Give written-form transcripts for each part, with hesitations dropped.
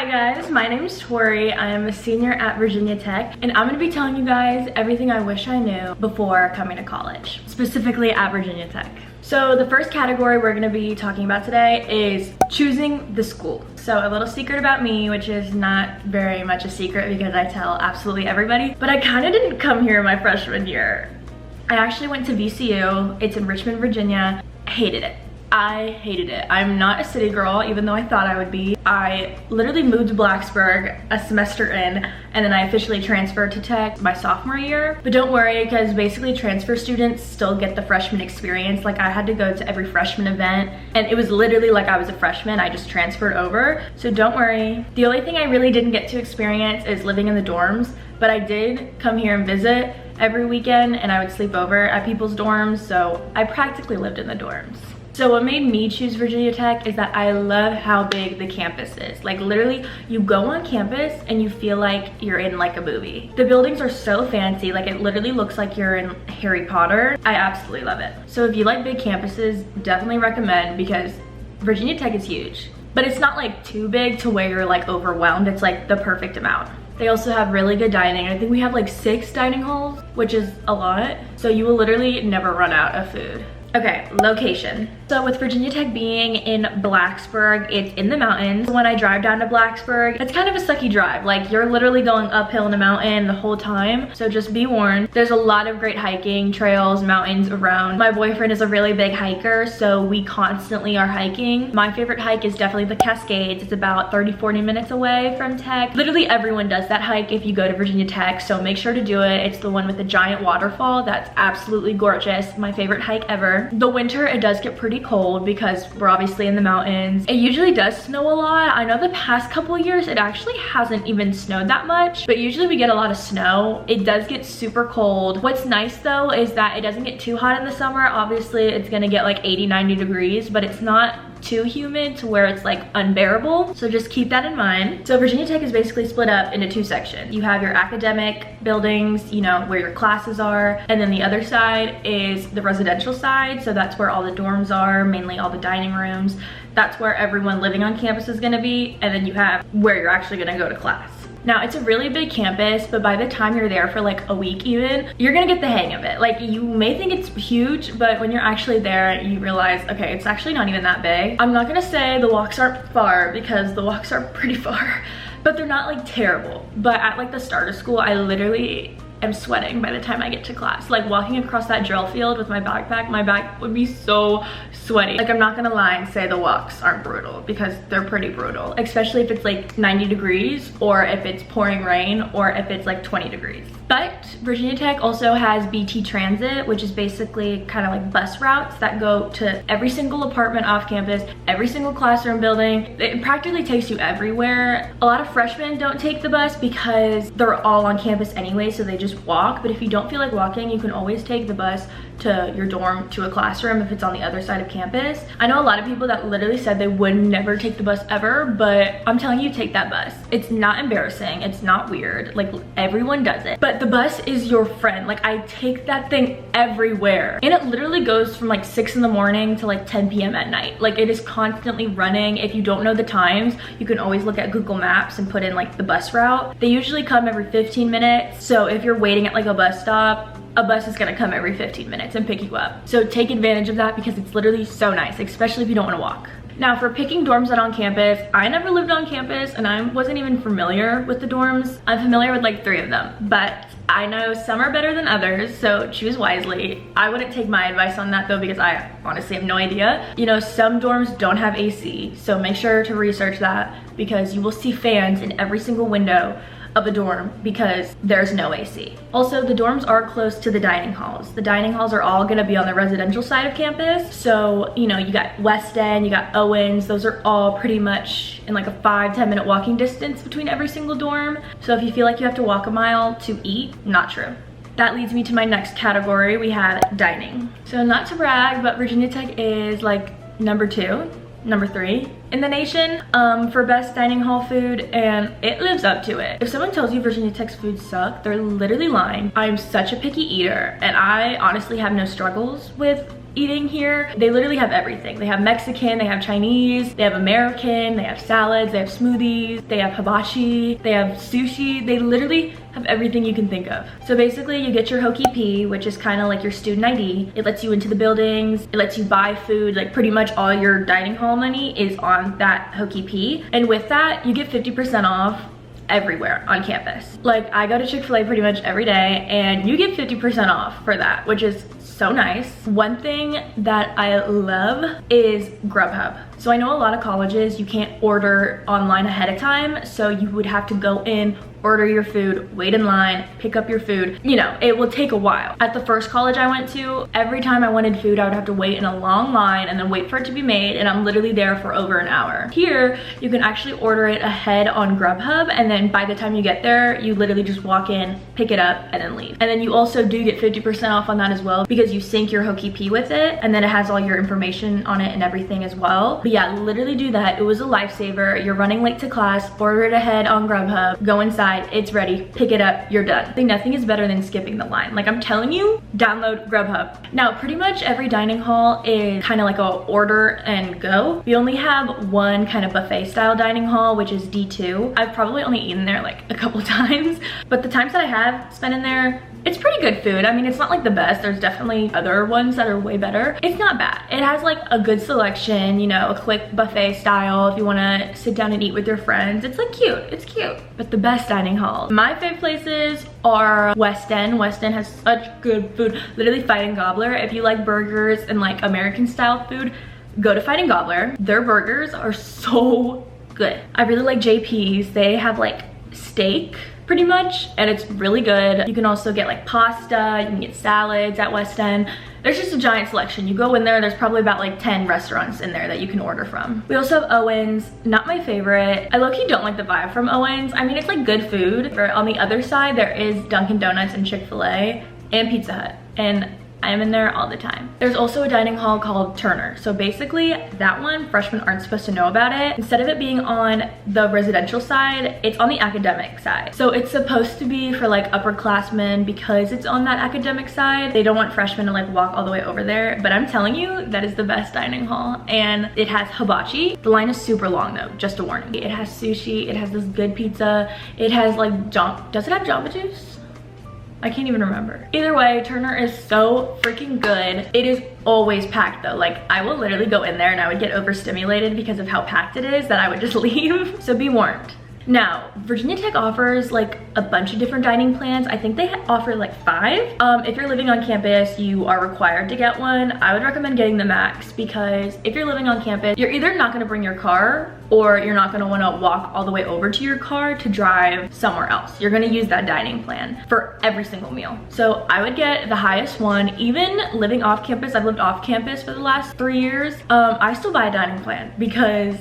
Hi guys, my name is Tori. I am a senior at Virginia Tech, and I'm gonna be telling you guys everything I wish I knew before coming to college, specifically at Virginia Tech. So the first category we're gonna be talking about today is choosing the school. So a little secret about me, which is not very much a secret because I tell absolutely everybody, but I kind of didn't come here my freshman year. I actually went to VCU. It's in Richmond, Virginia. Hated it. I hated it. I'm not a city girl, even though I thought I would be. I literally moved to Blacksburg a semester in, and then I officially transferred to Tech my sophomore year. But don't worry, because basically transfer students still get the freshman experience. Like, I had to go to every freshman event, and it was literally like I was a freshman. I just transferred over, so don't worry. The only thing I really didn't get to experience is living in the dorms, but I did come here and visit every weekend, and I would sleep over at people's dorms, so I practically lived in the dorms. So what made me choose Virginia Tech is that I love how big the campus is. Like, literally, you go on campus and you feel like you're in like a movie. The buildings are so fancy, like it literally looks like you're in Harry Potter. I absolutely love it. So if you like big campuses, definitely recommend, because Virginia Tech is huge. But it's not like too big to where you're like overwhelmed. It's like the perfect amount. They also have really good dining. I think we have like 6 dining halls, which is a lot. So you will literally never run out of food. Okay, location. So with Virginia Tech being in Blacksburg, it's in the mountains. When I drive down to Blacksburg, it's kind of a sucky drive. Like, you're literally going uphill in a mountain the whole time. So just be warned. There's a lot of great hiking trails, mountains around. My boyfriend is a really big hiker, so we constantly are hiking. My favorite hike is definitely the Cascades. It's about 30-40 minutes away from Tech. Literally everyone does that hike if you go to Virginia Tech, so make sure to do it. It's the one with the giant waterfall. That's absolutely gorgeous. My favorite hike ever. The winter, it does get pretty cold because we're obviously in the mountains. It usually does snow a lot. I know the past couple of years it actually hasn't even snowed that much, but usually we get a lot of snow. It does get super cold. What's nice though is that it doesn't get too hot in the summer. Obviously it's gonna get like 80-90 degrees, but it's not too humid to where it's like unbearable, so just keep that in mind. So Virginia Tech is basically split up into 2 sections. You have your academic buildings, you know, where your classes are, and then the other side is the residential side. So that's where all the dorms are, mainly all the dining rooms. That's where everyone living on campus is gonna be, and then you have where you're actually gonna go to class. Now, it's a really big campus, but by the time you're there for like a week even, you're gonna get the hang of it. Like, you may think it's huge, but when you're actually there, you realize, okay, it's actually not even that big. I'm not gonna say the walks aren't far, because the walks are pretty far, but they're not like terrible. But at like the start of school, I literally am sweating by the time I get to class. Like, walking across that drill field with my backpack, my back would be so sweaty. Like, I'm not gonna lie and say the walks aren't brutal, because they're pretty brutal, especially if it's like 90 degrees or if it's pouring rain or if it's like 20 degrees. But Virginia Tech also has BT Transit, which is basically kind of like bus routes that go to every single apartment off campus, every single classroom building. It practically takes you everywhere. A lot of freshmen don't take the bus because they're all on campus anyway, so they just walk. But if you don't feel like walking, you can always take the bus to your dorm, to a classroom if it's on the other side of campus. I know a lot of people that literally said they would never take the bus ever, but I'm telling you, take that bus. It's not embarrassing, it's not weird, like everyone does it. But the bus is your friend. Like, I take that thing everywhere, and it literally goes from like 6 in the morning to like 10 p.m. at night. Like, it is constantly running. If you don't know the times, you can always look at Google Maps and put in like the bus route. They usually come every 15 minutes, so if you're waiting at like a bus stop, a bus is gonna come every 15 minutes and pick you up. So take advantage of that, because it's literally so nice, especially if you don't wanna walk. Now, for picking dorms out on campus, I never lived on campus and I wasn't even familiar with the dorms. I'm familiar with like 3 of them, but I know some are better than others, so choose wisely. I wouldn't take my advice on that though, because I honestly have no idea. You know, some dorms don't have AC, so make sure to research that, because you will see fans in every single window of a dorm because there's no AC. Also, the dorms are close to the dining halls. The dining halls are all gonna be on the residential side of campus. So, you know, you got West End, you got Owens, those are all pretty much in like a 5-10 minute walking distance between every single dorm. So if you feel like you have to walk a mile to eat, not true. That leads me to my next category. We have dining. So not to brag, but Virginia Tech is like number 3 in the nation for best dining hall food, and it lives up to it. If someone tells you Virginia Tech's food suck, they're literally lying. I'm such a picky eater, and I honestly have no struggles with eating here. They literally have everything. They have Mexican, they have Chinese, they have American, they have salads, they have smoothies, they have hibachi, they have sushi. They literally have everything you can think of. So basically you get your HOKIE, which is kind of like your student ID. It lets you into the buildings, it lets you buy food, like pretty much all your dining hall money is on that HOKIE. And with that, you get 50% off everywhere on campus. Like I go to Chick-fil-A pretty much every day and you get 50% off for that, which is so nice. One thing that I love is Grubhub. So I know a lot of colleges, you can't order online ahead of time, so you would have to go in, order your food, wait in line, pick up your food. You know, it will take a while. At the first college I went to, every time I wanted food, I would have to wait in a long line and then wait for it to be made, and I'm literally there for over an hour. Here, you can actually order it ahead on Grubhub, and then by the time you get there, you literally just walk in, pick it up, and then leave. And then you also do get 50% off on that as well, because you sync your HOKIE with it, and then it has all your information on it and everything as well. But yeah, literally do that. It was a lifesaver. You're running late to class, order it ahead on Grubhub, go inside, it's ready, pick it up, you're done. I think nothing is better than skipping the line. Like I'm telling you, download Grubhub. Now, pretty much every dining hall is kind of like a order and go. We only have one kind of buffet style dining hall, which is D2. I've probably only eaten there like a couple times, but the times that I have spent in there, it's pretty good food. I mean, it's not like the best. There's definitely other ones that are way better. It's not bad. It has like a good selection, you know, a quick buffet style if you want to sit down and eat with your friends. It's like cute. It's cute. But the best dining hall, my favorite places are West End. West End has such good food. Literally Fighting Gobbler. If you like burgers and like American style food, go to Fighting Gobbler. Their burgers are so good. I really like JP's. They have like steak pretty much, and it's really good. You can also get like pasta, you can get salads at West End. There's just a giant selection. You go in there, there's probably about like 10 restaurants in there that you can order from. We also have Owen's, not my favorite. I low-key don't like the vibe from Owen's. I mean, it's like good food. But on the other side, there is Dunkin' Donuts and Chick-fil-A and Pizza Hut. And I am in there all the time. There's also a dining hall called Turner. So basically that one, freshmen aren't supposed to know about it. Instead of it being on the residential side, it's on the academic side. So it's supposed to be for like upperclassmen because it's on that academic side. They don't want freshmen to like walk all the way over there. But I'm telling you, that is the best dining hall. And it has hibachi. The line is super long though, just a warning. It has sushi, it has this good pizza. It has like, does it have Jamba Juice? I can't even remember. Either way, Turner is so freaking good. It is always packed though. Like I will literally go in there and I would get overstimulated because of how packed it is that I would just leave. So be warned. Now, Virginia Tech offers like a bunch of different dining plans. I think they offer like 5. If you're living on campus, you are required to get one. I would recommend getting the max because if you're living on campus, you're either not gonna bring your car or you're not gonna wanna walk all the way over to your car to drive somewhere else. You're gonna use that dining plan for every single meal. So I would get the highest one. Even living off campus, I've lived off campus for the last 3 years. I still buy a dining plan because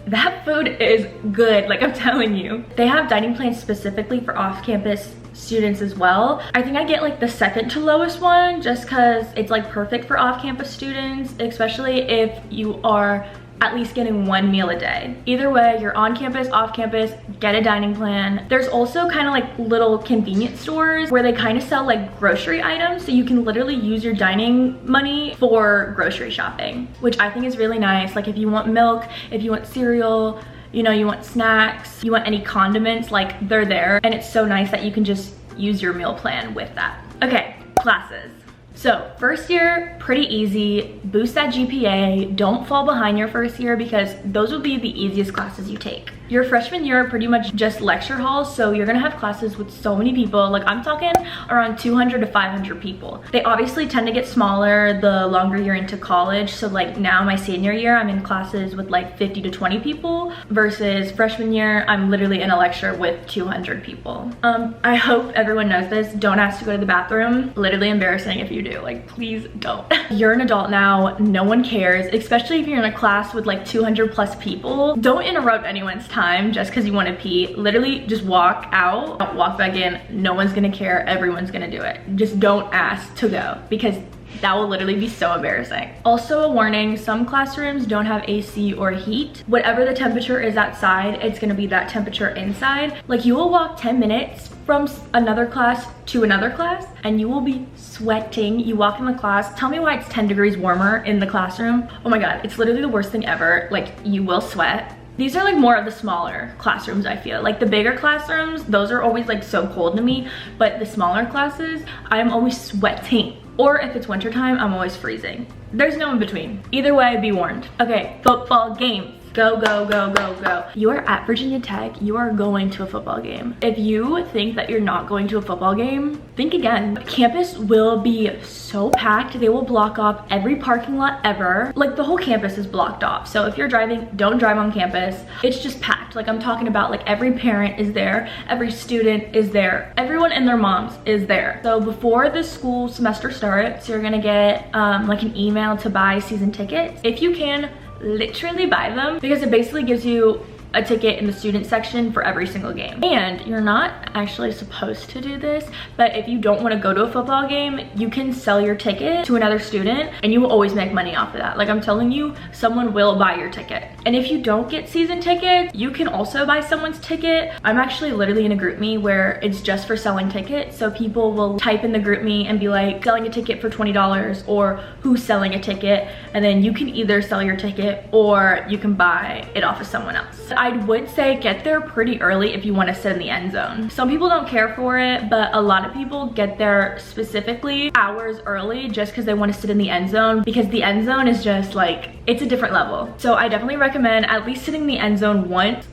that food is good, like I'm telling you. They have dining plans specifically for off-campus students as well. I think I get like the second to lowest one just because it's like perfect for off-campus students, especially if you are at least getting 1 meal a day. Either way, you're on campus, off campus, get a dining plan. There's also kind of like little convenience stores where they kind of sell like grocery items, so you can literally use your dining money for grocery shopping, which I think is really nice. Like if you want milk, if you want cereal, you know, you want snacks, you want any condiments, like they're there. And it's so nice that you can just use your meal plan with that. Okay, classes. So first year, pretty easy. Boost that GPA. Don't fall behind your first year because those will be the easiest classes you take. Your freshman year are pretty much just lecture halls, so you're gonna have classes with so many people. Like I'm talking around 200 to 500 people. They obviously tend to get smaller the longer you're into college. So like now my senior year, I'm in classes with like 50 to 20 people versus freshman year, I'm literally in a lecture with 200 people. I hope everyone knows this. Don't ask to go to the bathroom. Literally embarrassing if you do, like please don't. You're an adult now, no one cares, especially if you're in a class with like 200 plus people. Don't interrupt anyone's time just because you want to pee. Literally just walk out, walk back in. No one's gonna care, everyone's gonna do it. Just don't ask to go because That will literally be so embarrassing. Also a warning, some classrooms don't have AC or heat. Whatever the temperature is outside, it's gonna be that temperature inside. Like you will walk 10 minutes from another class to another class and you will be sweating. You walk in the class, tell me why it's 10 degrees warmer in the classroom. Oh my God, it's literally the worst thing ever. Like you will sweat. These are like more of the smaller classrooms, I feel. Like the bigger classrooms, those are always like so cold to me, but the smaller classes, I'm always sweating. Or if it's wintertime, I'm always freezing. There's no in between. Either way, be warned. Okay, football games. Go, go, go, go, go. You are at Virginia Tech, you are going to a football game. If you think that you're not going to a football game, think again. Campus will be so packed. They will block off every parking lot ever. Like the whole campus is blocked off. So if you're driving, don't drive on campus. It's just packed. Like I'm talking about like every parent is there, every student is there, everyone and their moms is there. So before the school semester starts, you're gonna get like an email to buy season tickets. If you can, literally buy them because it basically gives you a ticket in the student section for every single game. And you're not actually supposed to do this, but if you don't want to go to a football game, you can sell your ticket to another student and you will always make money off of that. Like I'm telling you, someone will buy your ticket. And if you don't get season tickets, you can also buy someone's ticket. I'm actually literally in a group me where it's just for selling tickets. So people will type in the group me and be like, selling a ticket for $20 or who's selling a ticket. And then you can either sell your ticket or you can buy it off of someone else. I would say get there pretty early if you want to sit in the end zone. Some people don't care for it, but a lot of people get there specifically hours early just because they want to sit in the end zone, because the end zone is just like, it's a different level. So I definitely recommend at least sitting in the end zone once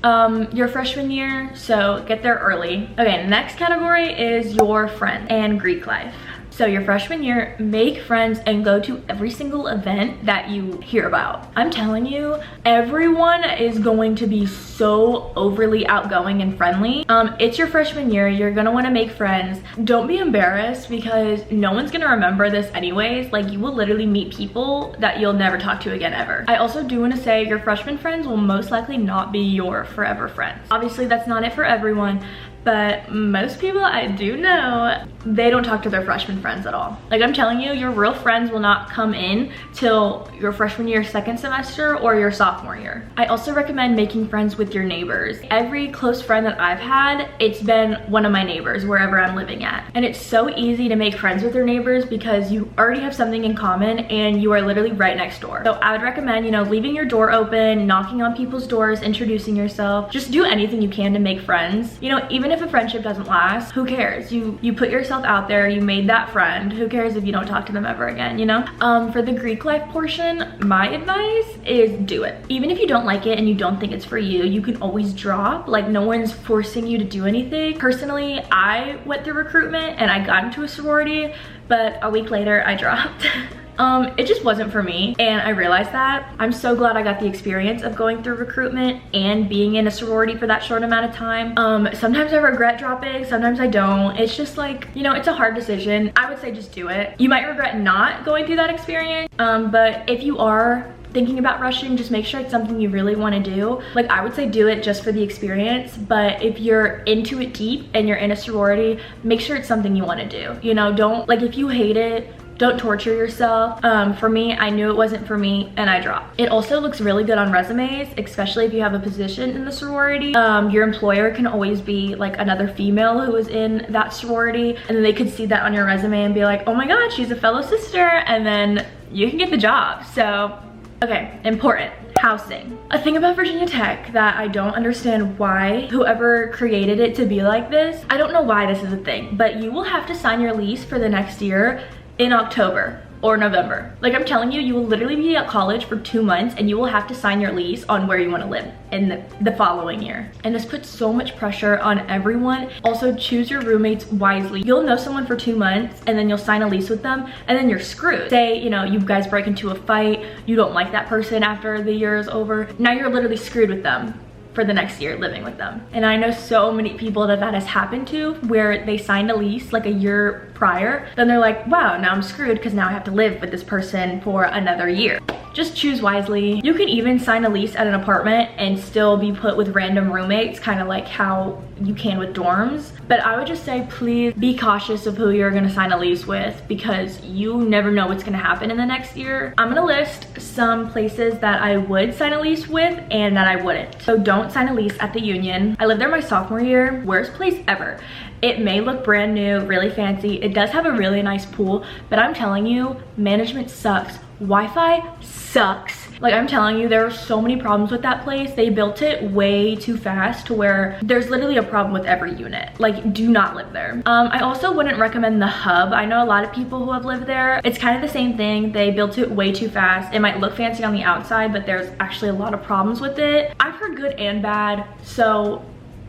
your freshman year, so get there early. Okay, next category is your friend and Greek life. So your freshman year, make friends and go to every single event that you hear about. I'm telling you, everyone is going to be so overly outgoing and friendly. It's your freshman year, you're gonna wanna make friends. Don't be embarrassed because no one's gonna remember this anyways. Like you will literally meet people that you'll never talk to again ever. I also do wanna say your freshman friends will most likely not be your forever friends. Obviously that's not it for everyone, but most people I do know, they don't talk to their freshman friends at all. Like I'm telling you, your real friends will not come in till your freshman year, second semester, or your sophomore year. I also recommend making friends with your neighbors. Every close friend that I've had, it's been one of my neighbors wherever I'm living at. And it's so easy to make friends with your neighbors because you already have something in common and you are literally right next door. So I would recommend, you know, leaving your door open, knocking on people's doors, introducing yourself. Just do anything you can to make friends. You know, even if a friendship doesn't last, who cares? You put yourself out there, you made that friend. Who cares if you don't talk to them ever again, you know? For the Greek life portion, my advice is do it. Even if you don't like it and you don't think it's for you, you can always drop. Like no one's forcing you to do anything. Personally, I went through recruitment and I got into a sorority, but a week later I dropped. It just wasn't for me and I realized that. I'm so glad I got the experience of going through recruitment and being in a sorority for that short amount of time. Sometimes I regret dropping, sometimes I don't. It's just like, you know, it's a hard decision. I would say just do it. You might regret not going through that experience, but if you are thinking about rushing, just make sure it's something you really want to do. Like I would say do it just for the experience, but if you're into it deep and you're in a sorority, make sure it's something you want to do. You know, don't, like if you hate it, don't torture yourself. For me, I knew it wasn't for me and I dropped. It also looks really good on resumes, especially if you have a position in the sorority. Your employer can always be like another female who is in that sorority, and then they could see that on your resume and be like, oh my God, she's a fellow sister, and then you can get the job. So, okay, important. Housing. A thing about Virginia Tech that I don't understand why whoever created it to be like this, I don't know why this is a thing, but you will have to sign your lease for the next year in October or November. Like I'm telling you, you will literally be at college for 2 months and you will have to sign your lease on where you want to live in the following year. And this puts so much pressure on everyone. Also, choose your roommates wisely. You'll know someone for 2 months and then you'll sign a lease with them and then you're screwed. Say, you know, you guys break into a fight, you don't like that person after the year is over. Now you're literally screwed with them for the next year living with them. And I know so many people that has happened to, where they signed a lease like a year prior, then they're like, wow, now I'm screwed because now I have to live with this person for another year. Just choose wisely. You can even sign a lease at an apartment and still be put with random roommates, kind of like how you can with dorms. But I would just say, please be cautious of who you're gonna sign a lease with, because you never know what's gonna happen in the next year. I'm gonna list some places that I would sign a lease with and that I wouldn't. So don't sign a lease at the Union. I lived there my sophomore year, worst place ever. It may look brand new, really fancy. It does have a really nice pool, but I'm telling you, management sucks. Wi-Fi sucks. Like, I'm telling you, there are so many problems with that place. They built it way too fast to where there's literally a problem with every unit. Like, do not live there. I also wouldn't recommend the Hub. I know a lot of people who have lived there. It's kind of the same thing. They built it way too fast. It might look fancy on the outside, but there's actually a lot of problems with it. I've heard good and bad, so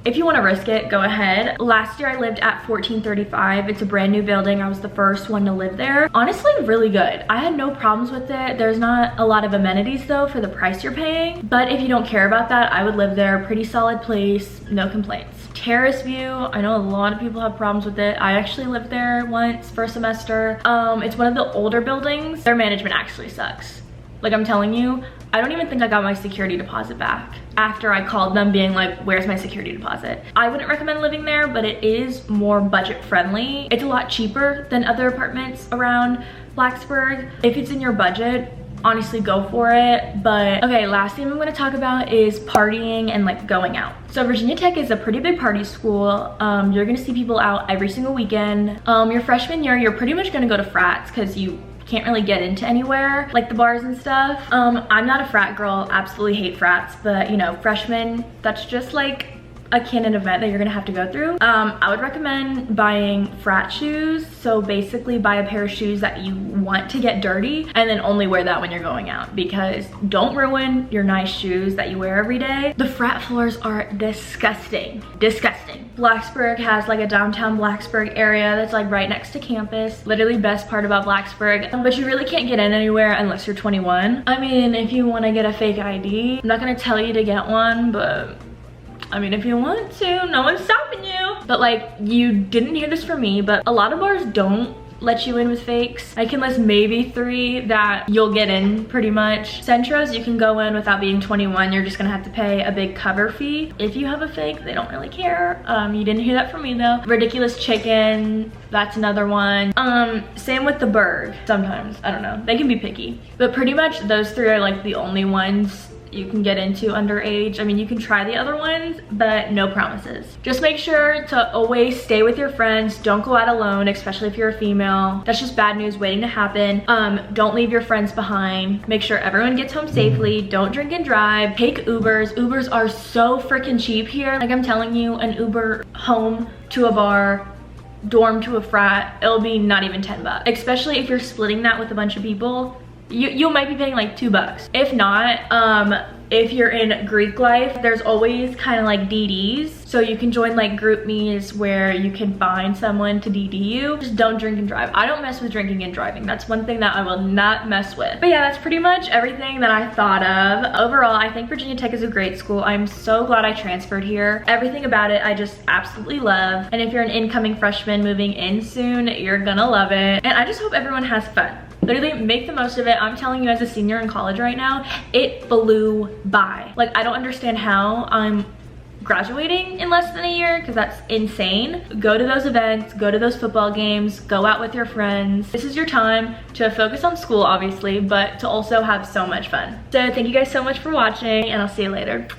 if you want to risk it, go ahead. Last year I lived at 1435. It's a brand new building. I was the first one to live there. Honestly, really good. I had no problems with it. There's not a lot of amenities though for the price you're paying. But if you don't care about that, I would live there. Pretty solid place, no complaints. Terrace view, I know a lot of people have problems with it. I actually lived there once for a semester. It's one of the older buildings. Their management actually sucks. Like, I'm telling you, I don't even think I got my security deposit back after I called them being like, where's my security deposit? I wouldn't recommend living there, but it is more budget friendly. It's a lot cheaper than other apartments around Blacksburg. If it's in your budget, honestly go for it. But okay, last thing I'm going to talk about is partying and like going out. So Virginia Tech is a pretty big party school. You're going to see people out every single weekend. Your freshman year, you're pretty much going to go to frats because you can't really get into anywhere like the bars and stuff. I'm not a frat girl, absolutely hate frats, but you know, freshmen, that's just like a canon event that you're gonna have to go through. I would recommend buying frat shoes. So basically buy a pair of shoes that you want to get dirty and then only wear that when you're going out, because don't ruin your nice shoes that you wear every day. The frat floors are disgusting, disgusting. Blacksburg has like a downtown Blacksburg area that's like right next to campus. Literally best part about Blacksburg, but you really can't get in anywhere unless you're 21. I mean, if you want to get a fake ID, I'm not gonna tell you to get one, but I mean, if you want to, no one's stopping you. But like, you didn't hear this from me, but a lot of bars don't let you in with fakes. I can list maybe 3 that you'll get in pretty much. Centros, you can go in without being 21. You're just gonna have to pay a big cover fee. If you have a fake, they don't really care. You didn't hear that from me though. Ridiculous Chicken, that's another one. Same with the Berg, sometimes, I don't know. They can be picky. But pretty much those 3 are like the only ones you can get into underage. I mean, you can try the other ones, but no promises. Just make sure to always stay with your friends. Don't go out alone, especially if you're a female. That's just bad news waiting to happen. Don't leave your friends behind. Make sure everyone gets home safely. Don't drink and drive. Take Ubers. Ubers are so freaking cheap here. Like, I'm telling you, an Uber home to a bar, dorm to a frat, it'll be not even 10 bucks. Especially if you're splitting that with a bunch of people. You might be paying like $2. If not, if you're in Greek life, there's always kind of like DDs. So you can join like group me's where you can find someone to DD you. Just don't drink and drive. I don't mess with drinking and driving. That's one thing that I will not mess with. But yeah, that's pretty much everything that I thought of. Overall, I think Virginia Tech is a great school. I'm so glad I transferred here. Everything about it, I just absolutely love. And if you're an incoming freshman moving in soon, you're gonna love it. And I just hope everyone has fun. Literally make the most of it. I'm telling you, as a senior in college right now, it flew by. Like, I don't understand how I'm graduating in less than a year, because that's insane. Go to those events, go to those football games, go out with your friends. This is your time to focus on school, obviously, but to also have so much fun. So thank you guys so much for watching, and I'll see you later.